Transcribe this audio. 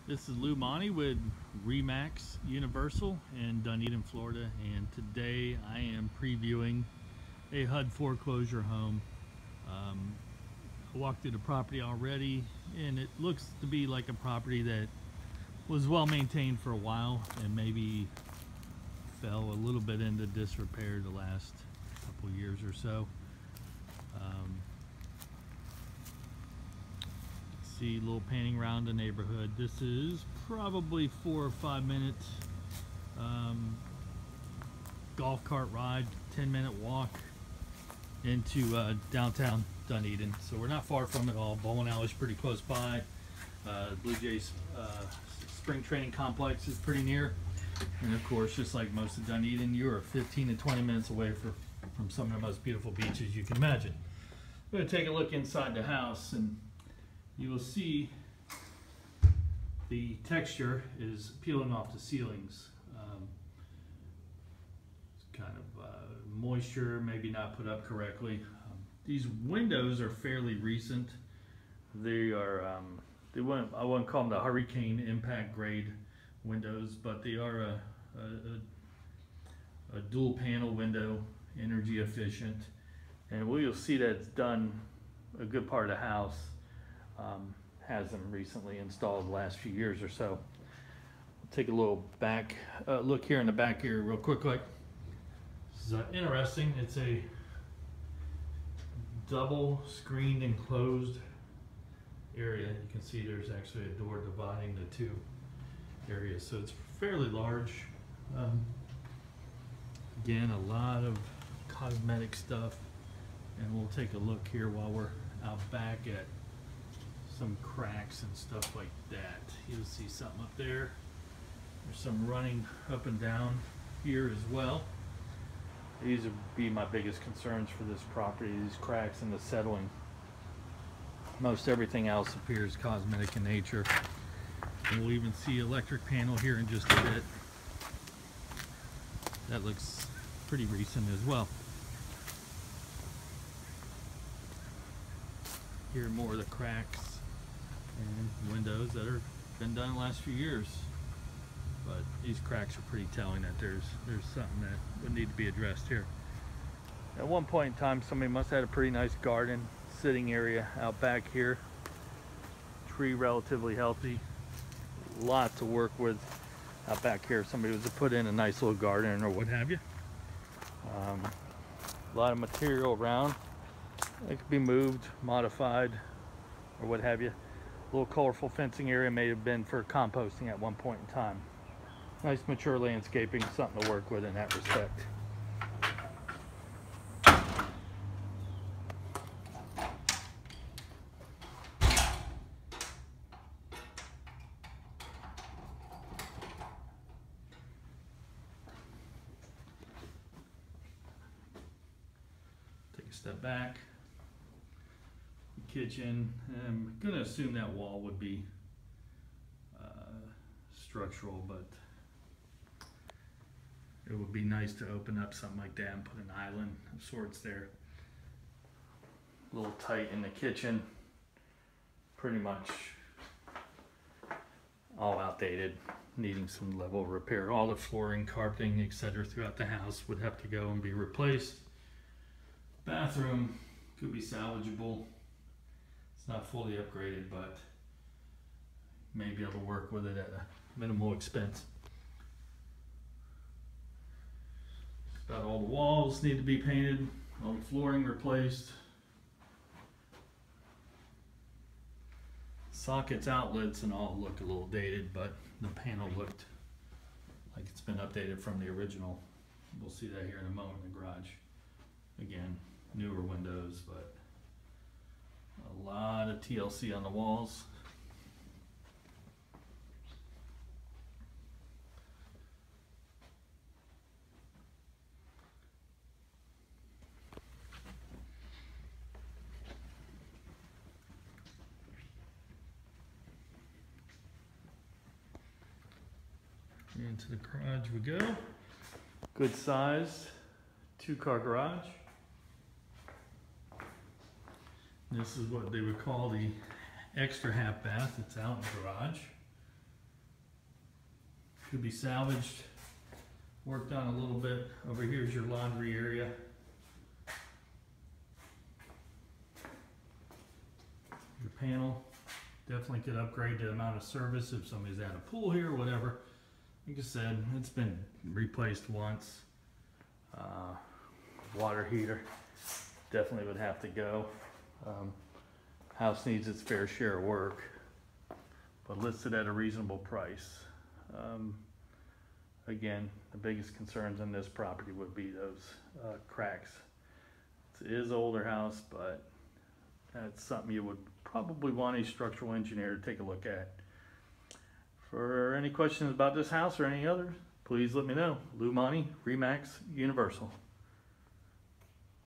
This is Lou Monty with Remax Universal in Dunedin, Florida, and today I am previewing a HUD foreclosure home. I walked through the property already, and it looks to be like a property that was well maintained for a while and maybe fell a little bit into disrepair the last couple years or so. See a little painting around the neighborhood. This is probably 4 or 5 minutes golf cart ride, 10-minute walk into downtown Dunedin. So we're not far from it all. Bowling alley is pretty close by. Blue Jays spring training complex is pretty near. And of course, just like most of Dunedin, you are 15 to 20 minutes away from some of the most beautiful beaches you can imagine. We're going to take a look inside the house, and you will see the texture is peeling off the ceilings. It's kind of moisture, maybe not put up correctly. These windows are fairly recent. They are, I wouldn't call them the hurricane impact grade windows, but they are a dual panel window, energy efficient. And we'll see that it's done a good part of the house. Has them recently installed the last few years or so. We'll take a little back look here in the back here real quick. This is interesting. It's a double screened enclosed area. You can see there's actually a door dividing the two areas, so it's fairly large. Again, a lot of cosmetic stuff, and we'll take a look here while we're out back at some cracks and stuff like that. You'll see something up there. There's some running up and down here as well. These would be my biggest concerns for this property, these cracks and the settling. Most everything else appears cosmetic in nature. And we'll even see electric panel here in just a bit. That looks pretty recent as well. Here are more of the cracks and windows that have been done the last few years, but these cracks are pretty telling that there's something that would need to be addressed here. At one point in time, somebody must have had a pretty nice garden sitting area out back here. Tree relatively healthy, a lot to work with out back here. Somebody was to put in a nice little garden or what have you. A lot of material around. It could be moved, modified, or what have you. A little colorful fencing area may have been for composting at one point in time. Nice mature landscaping, something to work with in that respect. Take a step back. Kitchen. I'm going to assume that wall would be structural, but it would be nice to open up something like that and put an island of sorts there. A little tight in the kitchen. Pretty much all outdated, needing some level of repair. All the flooring, carpeting, etc. throughout the house would have to go and be replaced. Bathroom could be salvageable. Not fully upgraded, but may be able to work with it at a minimal expense. About all the walls need to be painted, all the flooring replaced. Sockets, outlets, and all look a little dated, but the panel looked like it's been updated from the original. We'll see that here in a moment in the garage. Again, newer windows, but a lot of TLC on the walls. Into the garage we go. Good size, 2-car garage. This is what they would call the extra half bath. It's out in the garage. could be salvaged, worked on a little bit. Over here is your laundry area. Your panel definitely could upgrade the amount of service if somebody's at a pool here or whatever. Like I said, it's been replaced once. Water heater definitely would have to go. House needs its fair share of work, but listed at a reasonable price. Again, the biggest concerns in this property would be those cracks. It is an older house, but that's something you would probably want a structural engineer to take a look at. For any questions about this house or any others, please let me know. Lou Monty, Remax Universal.